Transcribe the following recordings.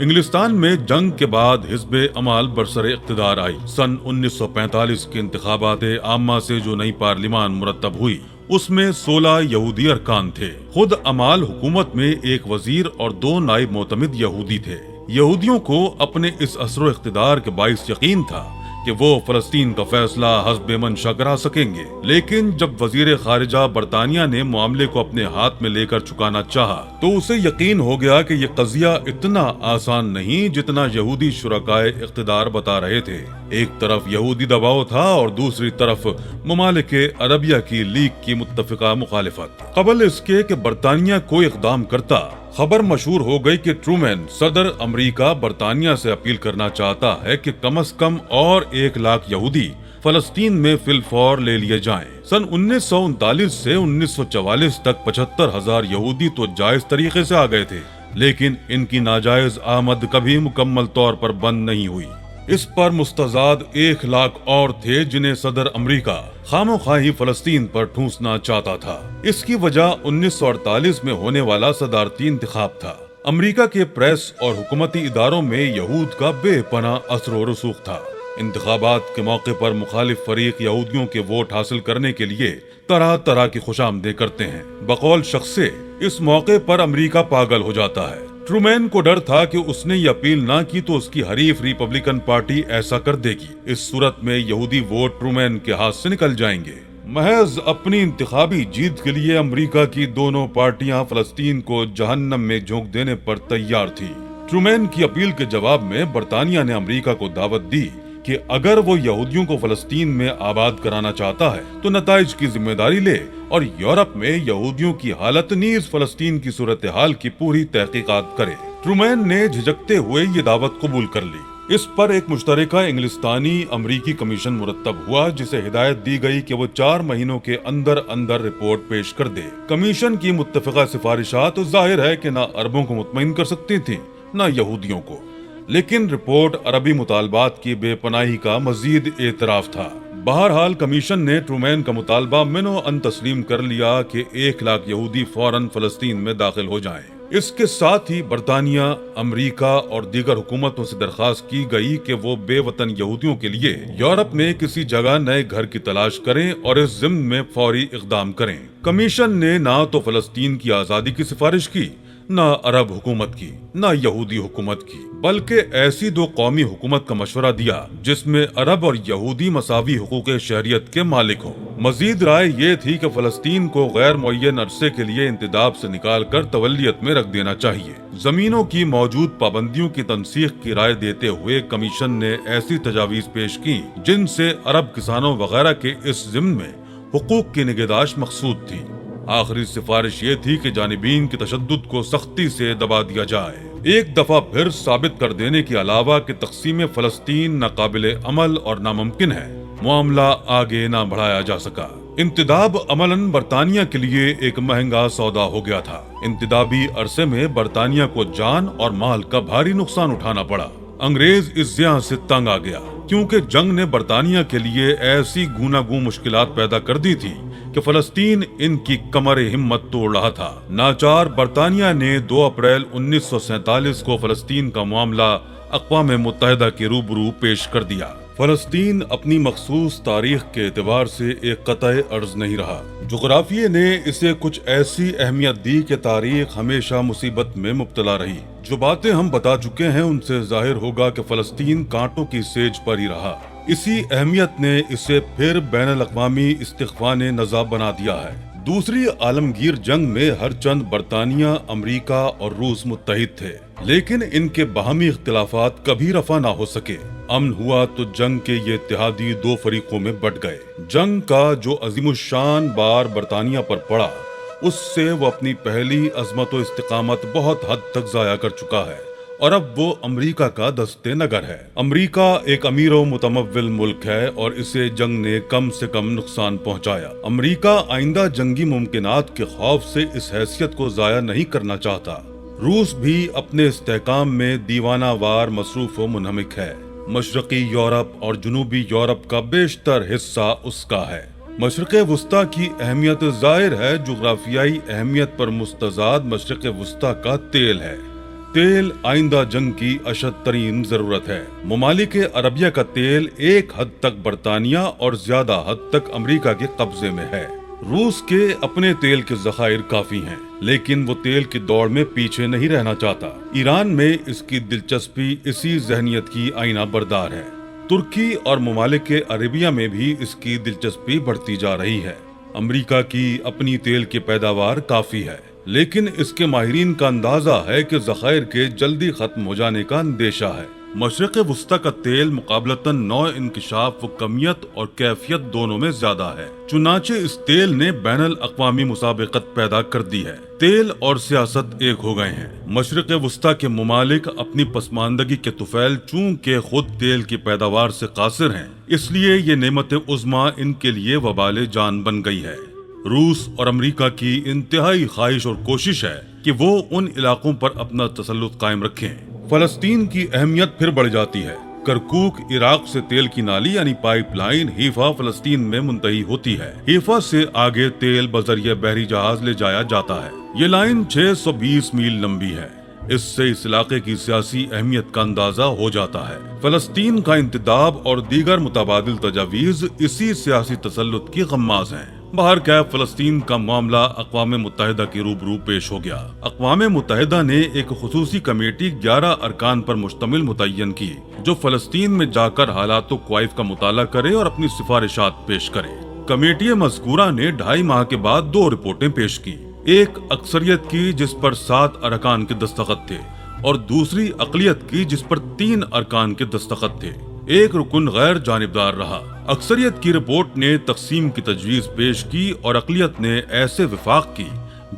انگلستان میں جنگ کے بعد حزب امال برسر اقتدار آئی۔ سن 1945 کے انتخابات عامہ سے جو نئی پارلیمان مرتب ہوئی اس میں 16 یہودی ارکان تھے۔ خود امال حکومت میں ایک وزیر اور 2 نائب معتمد یہودی تھے۔ یہودیوں کو اپنے اس اثر و اقتدار کے باعث یقین تھا کہ وہ فلسطین کا فیصلہ حسب منشا کرا سکیں گے، لیکن جب وزیر خارجہ برطانیہ نے معاملے کو اپنے ہاتھ میں لے کر چکانا چاہا تو اسے یقین ہو گیا کہ یہ قضیہ اتنا آسان نہیں جتنا یہودی شرکائے اقتدار بتا رہے تھے۔ ایک طرف یہودی دباؤ تھا اور دوسری طرف ممالک عربیہ کی لیگ کی متفقہ مخالفت۔ قبل اس کے کہ برطانیہ کوئی اقدام کرتا، خبر مشہور ہو گئی کہ ٹرومین صدر امریکہ برطانیہ سے اپیل کرنا چاہتا ہے کہ کم از کم اور 1 لاکھ یہودی فلسطین میں فی الفور لے لیے جائیں۔ سن 1939 سے 1944 تک 75,000 یہودی تو جائز طریقے سے آ گئے تھے، لیکن ان کی ناجائز آمد کبھی مکمل طور پر بند نہیں ہوئی۔ اس پر مستزاد 1 لاکھ اور تھے جنہیں صدر امریکہ خام و خواہی فلسطین پر ٹھونسنا چاہتا تھا۔ اس کی وجہ 1948 میں ہونے والا صدارتی انتخاب تھا۔ امریکہ کے پریس اور حکومتی اداروں میں یہود کا بے پناہ اثر و رسوخ تھا۔ انتخابات کے موقع پر مخالف فریق یہودیوں کے ووٹ حاصل کرنے کے لیے طرح طرح کی خوشامدیں کرتے ہیں۔ بقول شخص سے اس موقع پر امریکہ پاگل ہو جاتا ہے۔ ٹرومین کو ڈر تھا کہ اس نے یہ اپیل نہ کی تو اس کی حریف ریپبلکن پارٹی ایسا کر دے گی۔ اس صورت میں یہودی ووٹ ٹرومین کے ہاتھ سے نکل جائیں گے۔ محض اپنی انتخابی جیت کے لیے امریکہ کی دونوں پارٹیاں فلسطین کو جہنم میں جھونک دینے پر تیار تھی۔ ٹرومین کی اپیل کے جواب میں برطانیہ نے امریکہ کو دعوت دی کہ اگر وہ یہودیوں کو فلسطین میں آباد کرانا چاہتا ہے تو نتائج کی ذمہ داری لے اور یورپ میں یہودیوں کی حالت نیز فلسطین کی صورتحال کی پوری تحقیقات کرے۔ ٹرومین نے جھجکتے ہوئے یہ دعوت قبول کر لی۔ اس پر ایک مشترکہ انگلستانی امریکی کمیشن مرتب ہوا جسے ہدایت دی گئی کہ وہ 4 مہینوں کے اندر اندر رپورٹ پیش کر دے۔ کمیشن کی متفقہ سفارشات ظاہر ہے کہ نہ عربوں کو مطمئن کر سکتی تھیں نہ یہودیوں کو، لیکن رپورٹ عربی مطالبات کی بے پناہی کا مزید اعتراف تھا۔ بہرحال کمیشن نے ٹرومین کا مطالبہ منو ان تسلیم کر لیا کہ 1 لاکھ یہودی فوراً فلسطین میں داخل ہو جائیں۔ اس کے ساتھ ہی برطانیہ، امریکہ اور دیگر حکومتوں سے درخواست کی گئی کہ وہ بے وطن یہودیوں کے لیے یورپ میں کسی جگہ نئے گھر کی تلاش کریں اور اس ضمن میں فوری اقدام کریں۔ کمیشن نے نہ تو فلسطین کی آزادی کی سفارش کی، نہ عرب حکومت کی، نہ یہودی حکومت کی، بلکہ ایسی 2 قومی حکومت کا مشورہ دیا جس میں عرب اور یہودی مساوی حقوق شہریت کے مالک ہوں۔ مزید رائے یہ تھی کہ فلسطین کو غیر معین عرصے کے لیے انتداب سے نکال کر تولیت میں رکھ دینا چاہیے۔ زمینوں کی موجود پابندیوں کی تنسیخ کی رائے دیتے ہوئے کمیشن نے ایسی تجاویز پیش کی جن سے عرب کسانوں وغیرہ کے اس ضمن میں حقوق کی نگہداشت مقصود تھی۔ آخری سفارش یہ تھی کہ جانبین کے تشدد کو سختی سے دبا دیا جائے۔ ایک دفعہ پھر ثابت کر دینے کے علاوہ کہ تقسیم فلسطین ناقابل عمل اور ناممکن ہے، معاملہ آگے نہ بڑھایا جا سکا۔ انتداب عملاً برطانیہ کے لیے ایک مہنگا سودا ہو گیا تھا۔ انتدابی عرصے میں برطانیہ کو جان اور مال کا بھاری نقصان اٹھانا پڑا۔ انگریز اس زیاں سے تنگ آ گیا کیونکہ جنگ نے برطانیہ کے لیے ایسی گوناگوں مشکلات پیدا کر دی تھی کہ فلسطین ان کی کمر ہمت توڑ رہا تھا۔ ناچار برطانیہ نے 2 اپریل 1947 کو فلسطین کا معاملہ اقوام متحدہ کے روبرو پیش کر دیا۔ فلسطین اپنی مخصوص تاریخ کے اعتبار سے ایک قطع ارض نہیں رہا۔ جغرافیے نے اسے کچھ ایسی اہمیت دی کہ تاریخ ہمیشہ مصیبت میں مبتلا رہی۔ جو باتیں ہم بتا چکے ہیں ان سے ظاہر ہوگا کہ فلسطین کانٹوں کی سیج پر ہی رہا۔ اسی اہمیت نے اسے پھر بین الاقوامی استخوان نزا بنا دیا ہے۔ دوسری عالمگیر جنگ میں ہر چند برطانیہ، امریکہ اور روس متحد تھے، لیکن ان کے باہمی اختلافات کبھی رفع نہ ہو سکے۔ امن ہوا تو جنگ کے یہ اتحادی 2 فریقوں میں بٹ گئے۔ جنگ کا جو عظیم الشان بار برطانیہ پر پڑا، اس سے وہ اپنی پہلی عظمت و استقامت بہت حد تک ضائع کر چکا ہے، اور اب وہ امریکہ کا دست نگر ہے۔ امریکہ ایک امیر و متمول ملک ہے اور اسے جنگ نے کم سے کم نقصان پہنچایا۔ امریکہ آئندہ جنگی ممکنات کے خوف سے اس حیثیت کو ضائع نہیں کرنا چاہتا۔ روس بھی اپنے استحکام میں دیوانہ وار مصروف و منہمک ہے۔ مشرقی یورپ اور جنوبی یورپ کا بیشتر حصہ اس کا ہے۔ مشرق وسطیٰ کی اہمیت ظاہر ہے، جغرافیائی اہمیت پر مستزاد مشرق وسطیٰ کا تیل ہے۔ تیل آئندہ جنگ کی اشد ترین ضرورت ہے۔ ممالک عربیہ کا تیل ایک حد تک برطانیہ اور زیادہ حد تک امریکہ کے قبضے میں ہے۔ روس کے اپنے تیل کے ذخائر کافی ہیں، لیکن وہ تیل کی دوڑ میں پیچھے نہیں رہنا چاہتا۔ ایران میں اس کی دلچسپی اسی ذہنیت کی آئینہ بردار ہے۔ ترکی اور ممالک عربیہ میں بھی اس کی دلچسپی بڑھتی جا رہی ہے۔ امریکہ کی اپنی تیل کی پیداوار کافی ہے، لیکن اس کے ماہرین کا اندازہ ہے کہ ذخائر کے جلدی ختم ہو جانے کا اندیشہ ہے۔ مشرق وسطی کا تیل مقابلتاً نوع انکشاف و کمیت اور کیفیت دونوں میں زیادہ ہے، چنانچہ اس تیل نے بین الاقوامی مسابقت پیدا کر دی ہے۔ تیل اور سیاست ایک ہو گئے ہیں۔ مشرق وسطی کے ممالک اپنی پسماندگی کے طفیل چونکہ خود تیل کی پیداوار سے قاصر ہیں، اس لیے یہ نعمت عظمیٰ ان کے لیے وبال جان بن گئی ہے۔ روس اور امریکہ کی انتہائی خواہش اور کوشش ہے کہ وہ ان علاقوں پر اپنا تسلط قائم رکھیں۔ فلسطین کی اہمیت پھر بڑھ جاتی ہے۔ کرکوک عراق سے تیل کی نالی یعنی پائپ لائن حیفا فلسطین میں منتہی ہوتی ہے۔ حیفا سے آگے تیل بذریعہ بحری جہاز لے جایا جاتا ہے۔ یہ لائن 620 میل لمبی ہے۔ اس سے اس علاقے کی سیاسی اہمیت کا اندازہ ہو جاتا ہے۔ فلسطین کا انتداب اور دیگر متبادل تجاویز اسی سیاسی تسلط کی غماز ہیں۔ بہرکیف فلسطین کا معاملہ اقوام متحدہ کے روبرو پیش ہو گیا۔ اقوام متحدہ نے ایک خصوصی کمیٹی 11 ارکان پر مشتمل متعین کی، جو فلسطین میں جا کر حالات و کوائف کا مطالعہ کرے اور اپنی سفارشات پیش کرے۔ کمیٹی مذکورہ نے 2.5 ماہ کے بعد 2 رپورٹیں پیش کی، ایک اکثریت کی جس پر 7 ارکان کے دستخط تھے اور دوسری اقلیت کی جس پر 3 ارکان کے دستخط تھے۔ ایک رکن غیر جانبدار رہا۔ اکثریت کی رپورٹ نے تقسیم کی تجویز پیش کی اور اقلیت نے ایسے وفاق کی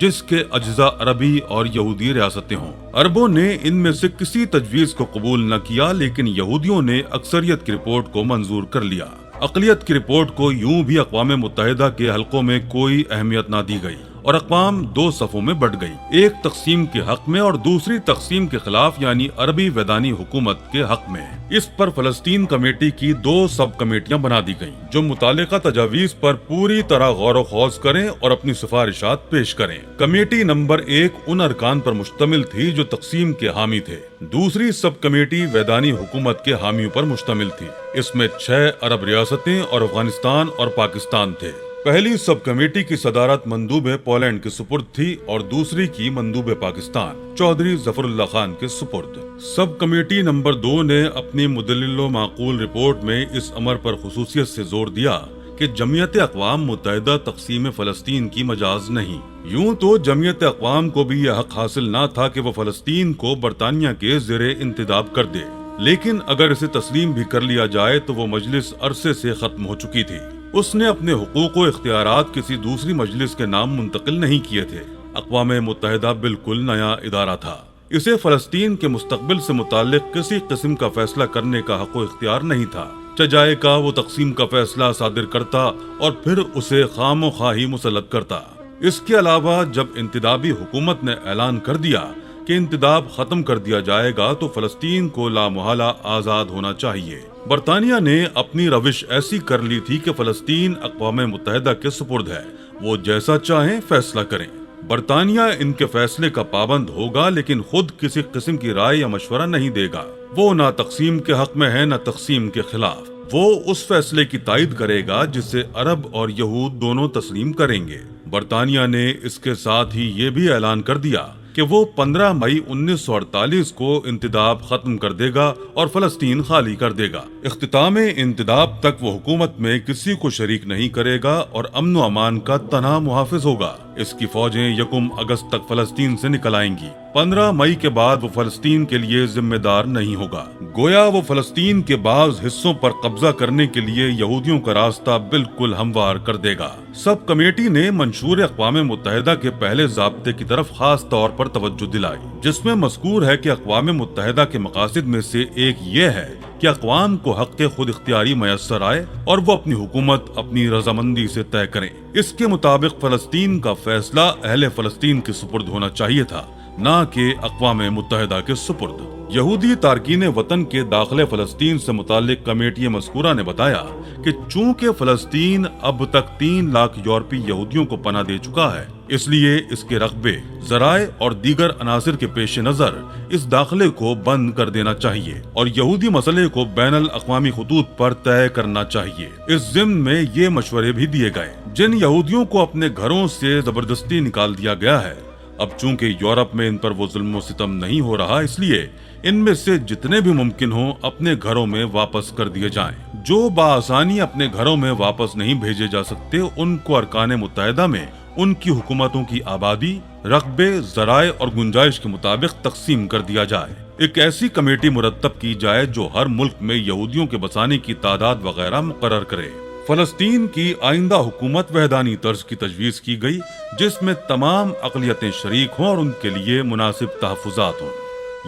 جس کے اجزاء عربی اور یہودی ریاستیں ہوں۔ عربوں نے ان میں سے کسی تجویز کو قبول نہ کیا، لیکن یہودیوں نے اکثریت کی رپورٹ کو منظور کر لیا۔ اقلیت کی رپورٹ کو یوں بھی اقوام متحدہ کے حلقوں میں کوئی اہمیت نہ دی گئی اور اقوام 2 صفوں میں بٹ گئی، ایک تقسیم کے حق میں اور دوسری تقسیم کے خلاف یعنی عربی ویدانی حکومت کے حق میں۔ اس پر فلسطین کمیٹی کی 2 سب کمیٹیاں بنا دی گئیں جو متعلقہ تجاویز پر پوری طرح غور و خوض کریں اور اپنی سفارشات پیش کریں۔ کمیٹی نمبر 1 ان ارکان پر مشتمل تھی جو تقسیم کے حامی تھے۔ دوسری سب کمیٹی ویدانی حکومت کے حامیوں پر مشتمل تھی۔ اس میں 6 عرب ریاستیں اور افغانستان اور پاکستان تھے۔ پہلی سب کمیٹی کی صدارت مندوب پولینڈ کے سپرد تھی اور دوسری کی مندوب پاکستان چودھری ظفر اللہ خان کے سپرد۔ سب کمیٹی نمبر 2 نے اپنی مدلل و معقول رپورٹ میں اس امر پر خصوصیت سے زور دیا کہ جمعیت اقوام متحدہ تقسیم فلسطین کی مجاز نہیں۔ یوں تو جمعیت اقوام کو بھی یہ حق حاصل نہ تھا کہ وہ فلسطین کو برطانیہ کے زیر انتداب کر دے، لیکن اگر اسے تسلیم بھی کر لیا جائے تو وہ مجلس عرصے سے ختم ہو چکی تھی۔ اس نے اپنے حقوق و اختیارات کسی دوسری مجلس کے نام منتقل نہیں کیے تھے۔ اقوام متحدہ بالکل نیا ادارہ تھا۔ اسے فلسطین کے مستقبل سے متعلق کسی قسم کا فیصلہ کرنے کا حق و اختیار نہیں تھا۔ چجائے کا وہ تقسیم کا فیصلہ صادر کرتا اور پھر اسے خام و خواہی مسلط کرتا۔ اس کے علاوہ جب انتدابی حکومت نے اعلان کر دیا کہ انتداب ختم کر دیا جائے گا تو فلسطین کو لامحالہ آزاد ہونا چاہیے۔ برطانیہ نے اپنی روش ایسی کر لی تھی کہ فلسطین اقوام متحدہ کے سپرد ہے، وہ جیسا چاہیں فیصلہ کریں۔ برطانیہ ان کے فیصلے کا پابند ہوگا لیکن خود کسی قسم کی رائے یا مشورہ نہیں دے گا۔ وہ نہ تقسیم کے حق میں ہے نہ تقسیم کے خلاف۔ وہ اس فیصلے کی تائید کرے گا جسے عرب اور یہود دونوں تسلیم کریں گے۔ برطانیہ نے اس کے ساتھ ہی یہ بھی اعلان کر دیا کہ وہ 15 مئی 1948 کو انتداب ختم کر دے گا اور فلسطین خالی کر دے گا۔ اختتام انتداب تک وہ حکومت میں کسی کو شریک نہیں کرے گا اور امن و امان کا تنہا محافظ ہوگا۔ اس کی فوجیں 1 اگست تک فلسطین سے نکل آئیں گی۔ 15 مئی کے بعد وہ فلسطین کے لیے ذمہ دار نہیں ہوگا۔ گویا وہ فلسطین کے بعض حصوں پر قبضہ کرنے کے لیے یہودیوں کا راستہ بالکل ہموار کر دے گا۔ سب کمیٹی نے منشور اقوام متحدہ کے پہلے ضابطے کی طرف خاص طور پر توجہ دلائی، جس میں مذکور ہے کہ اقوام متحدہ کے مقاصد میں سے ایک یہ ہے کہ اقوام کو حق خود اختیاری میسر آئے اور وہ اپنی حکومت اپنی رضامندی سے طے کریں۔ اس کے مطابق فلسطین کا فیصلہ اہل فلسطین کے سپرد ہونا چاہیے تھا، نہ کہ اقوام متحدہ کے سپرد۔ یہودی تارکین وطن کے داخل فلسطین سے متعلق کمیٹی مذکورہ نے بتایا کہ چونکہ فلسطین اب تک 3 لاکھ یورپی یہودیوں کو پناہ دے چکا ہے، اس لیے اس کے رقبے، ذرائع اور دیگر عناصر کے پیش نظر اس داخلے کو بند کر دینا چاہیے اور یہودی مسئلے کو بین الاقوامی خطوط پر طے کرنا چاہیے۔ اس ضمن میں یہ مشورے بھی دیے گئے جن یہودیوں کو اپنے گھروں سے زبردستی نکال دیا گیا ہے، اب چونکہ یورپ میں ان پر وہ ظلم و ستم نہیں ہو رہا، اس لیے ان میں سے جتنے بھی ممکن ہوں اپنے گھروں میں واپس کر دیے جائیں۔ جو بآسانی اپنے گھروں میں واپس نہیں بھیجے جا سکتے، ان کو ارکان متحدہ میں ان کی حکومتوں کی آبادی، رقبے، ذرائع اور گنجائش کے مطابق تقسیم کر دیا جائے۔ ایک ایسی کمیٹی مرتب کی جائے جو ہر ملک میں یہودیوں کے بسانے کی تعداد وغیرہ مقرر کرے۔ فلسطین کی آئندہ حکومت وحدانی طرز کی تجویز کی گئی جس میں تمام اقلیتیں شریک ہوں اور ان کے لیے مناسب تحفظات ہوں۔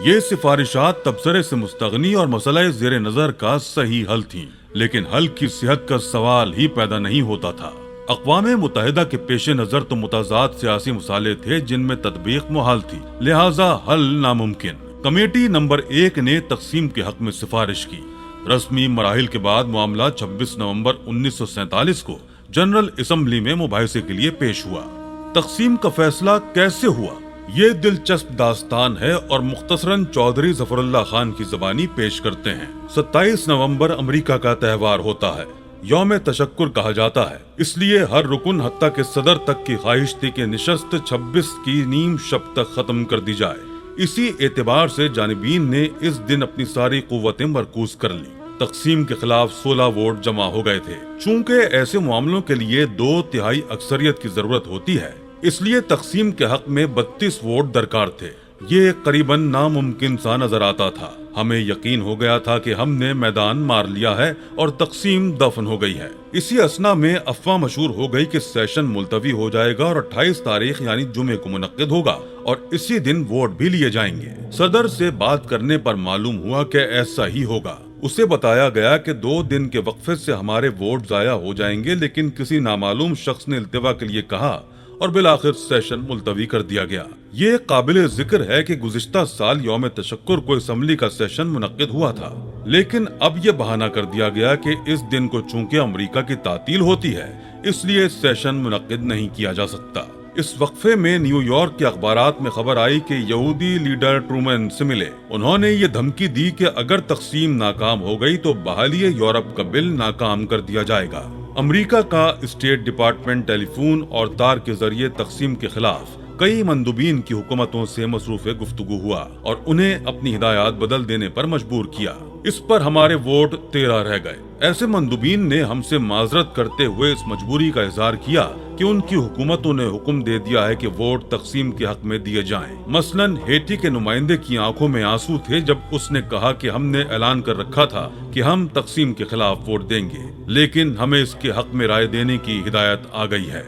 یہ سفارشات تبصرے سے مستغنی اور مسئلہ زیر نظر کا صحیح حل تھیں، لیکن حل کی صحت کا سوال ہی پیدا نہیں ہوتا تھا۔ اقوام متحدہ کے پیش نظر تو متضاد سیاسی مسائل تھے جن میں تطبیق محال تھی، لہذا حل ناممکن۔ کمیٹی نمبر 1 نے تقسیم کے حق میں سفارش کی۔ رسمی مراحل کے بعد معاملہ 26 نومبر 1947 کو جنرل اسمبلی میں مباحثے کے لیے پیش ہوا۔ تقسیم کا فیصلہ کیسے ہوا؟ یہ دلچسپ داستان ہے اور مختصراً چودھری ظفر اللہ خان کی زبانی پیش کرتے ہیں۔ 27 نومبر امریکہ کا تہوار ہوتا ہے، یوم تشکر کہا جاتا ہے، اس لیے ہر رکن حتیٰ کہ صدر تک کی خواہش تھی کہ نشست 26 کی نیم شب تک ختم کر دی جائے۔ اسی اعتبار سے جانبین نے اس دن اپنی ساری قوتیں مرکوز کر لی۔ تقسیم کے خلاف 16 ووٹ جمع ہو گئے تھے۔ چونکہ ایسے معاملوں کے لیے 2/3 اکثریت کی ضرورت ہوتی ہے، اس لیے تقسیم کے حق میں 32 ووٹ درکار تھے۔ یہ قریباً ناممکن سا نظر آتا تھا۔ ہمیں یقین ہو گیا تھا کہ ہم نے میدان مار لیا ہے اور تقسیم دفن ہو گئی ہے۔ اسی اثنا میں افواہ مشہور ہو گئی کہ سیشن ملتوی ہو جائے گا اور 28 تاریخ یعنی جمعے کو منعقد ہوگا اور اسی دن ووٹ بھی لیے جائیں گے۔ صدر سے بات کرنے پر معلوم ہوا کہ ایسا ہی ہوگا۔ اسے بتایا گیا کہ 2 دن کے وقفے سے ہمارے ووٹ ضائع ہو جائیں گے، لیکن کسی نامعلوم شخص نے التوا کے لیے کہا اور بالآخر سیشن ملتوی کر دیا گیا۔ یہ قابل ذکر ہے کہ گزشتہ سال یوم تشکر کو اسمبلی کا سیشن منعقد ہوا تھا، لیکن اب یہ بہانہ کر دیا گیا کہ اس دن کو چونکہ امریکہ کی تعطیل ہوتی ہے، اس لیے سیشن منعقد نہیں کیا جا سکتا۔ اس وقفے میں نیو یارک کے اخبارات میں خبر آئی کہ یہودی لیڈر ٹرومن سے ملے۔ انہوں نے یہ دھمکی دی کہ اگر تقسیم ناکام ہو گئی تو بحالی یورپ کا بل ناکام کر دیا جائے گا۔ امریکہ کا اسٹیٹ ڈپارٹمنٹ ٹیلی فون اور تار کے ذریعے تقسیم کے خلاف کئی مندوبین کی حکومتوں سے مصروف گفتگو ہوا اور انہیں اپنی ہدایات بدل دینے پر مجبور کیا۔ اس پر ہمارے ووٹ 13 رہ گئے۔ ایسے مندوبین نے ہم سے معذرت کرتے ہوئے اس مجبوری کا اظہار کیا کہ ان کی حکومتوں نے حکم دے دیا ہے کہ ووٹ تقسیم کے حق میں دیے جائیں۔ مثلاً ہیٹی کے نمائندے کی آنکھوں میں آنسو تھے جب اس نے کہا کہ ہم نے اعلان کر رکھا تھا کہ ہم تقسیم کے خلاف ووٹ دیں گے، لیکن ہمیں اس کے حق میں رائے دینے کی ہدایت آ گئی ہے۔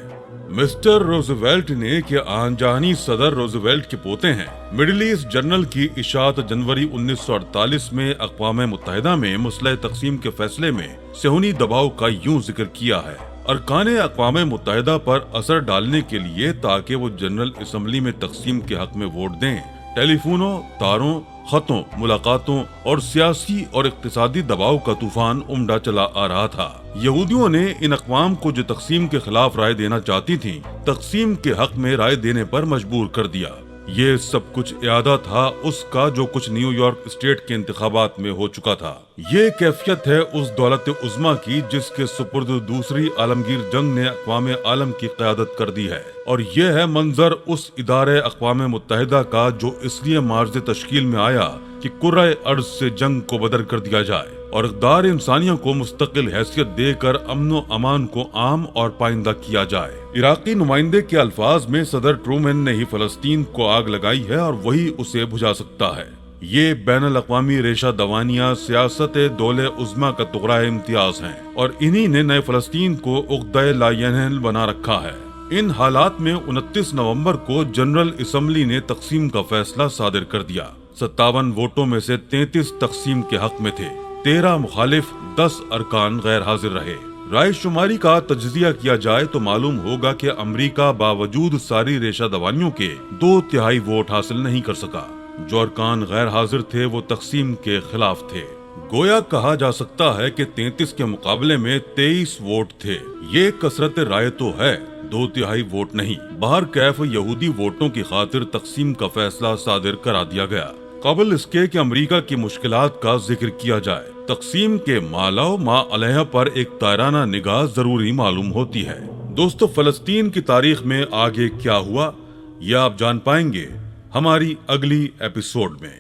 مسٹر روزویلٹ نے کہ آن جہانی صدر روزویلٹ کے پوتے ہیں، مڈل ایسٹ جرنل کی اشاعت جنوری 1948 میں اقوام متحدہ میں مسئلہ تقسیم کے فیصلے میں صہیونی دباؤ کا یوں ذکر کیا ہے: ارکان اقوام متحدہ پر اثر ڈالنے کے لیے تاکہ وہ جنرل اسمبلی میں تقسیم کے حق میں ووٹ دیں، ٹیلی فونوں، تاروں، خطوں، ملاقاتوں اور سیاسی اور اقتصادی دباؤ کا طوفان عمڈہ چلا آ رہا تھا۔ یہودیوں نے ان اقوام کو جو تقسیم کے خلاف رائے دینا چاہتی تھیں، تقسیم کے حق میں رائے دینے پر مجبور کر دیا۔ یہ سب کچھ اعادہ تھا اس کا جو کچھ نیو یارک اسٹیٹ کے انتخابات میں ہو چکا تھا۔ یہ کیفیت ہے اس دولت عظما کی جس کے سپرد دوسری عالمگیر جنگ نے اقوام عالم کی قیادت کر دی ہے، اور یہ ہے منظر اس ادارے اقوام متحدہ کا جو اس لیے معرض تشکیل میں آیا کہ کرۂ ارض سے جنگ کو بدر کر دیا جائے اور اقدار انسانیوں کو مستقل حیثیت دے کر امن و امان کو عام اور پائندہ کیا جائے۔ عراقی نمائندے کے الفاظ میں صدر ٹرومن نے ہی فلسطین کو آگ لگائی ہے اور وہی اسے بجھا سکتا ہے۔ یہ بین الاقوامی ریشہ دوانیاں سیاست دولہ عظما کا تغرہ امتیاز ہیں اور انہی نے نئے فلسطین کو عقدہ لا ینحل بنا رکھا ہے۔ ان حالات میں 29 نومبر کو جنرل اسمبلی نے تقسیم کا فیصلہ صادر کر دیا۔ 57 ووٹوں میں سے 33 تقسیم کے حق میں تھے، 13 مخالف، 10 ارکان غیر حاضر رہے۔ رائے شماری کا تجزیہ کیا جائے تو معلوم ہوگا کہ امریکہ باوجود ساری ریشہ دوانیوں کے 2/3 ووٹ حاصل نہیں کر سکا۔ جو ارکان غیر حاضر تھے وہ تقسیم کے خلاف تھے۔ گویا کہا جا سکتا ہے کہ 33 کے مقابلے میں 23 ووٹ تھے۔ یہ کثرت رائے تو ہے، 2/3 ووٹ نہیں۔ بہرکیف یہودی ووٹوں کی خاطر تقسیم کا فیصلہ صادر کرا دیا گیا۔ قبل اس کے کہ امریکہ کی مشکلات کا ذکر کیا جائے، تقسیم کے مالا و ما علیہ پر ایک تائرانہ نگاہ ضروری معلوم ہوتی ہے۔ دوستو، فلسطین کی تاریخ میں آگے کیا ہوا یہ آپ جان پائیں گے ہماری اگلی ایپیسوڈ میں۔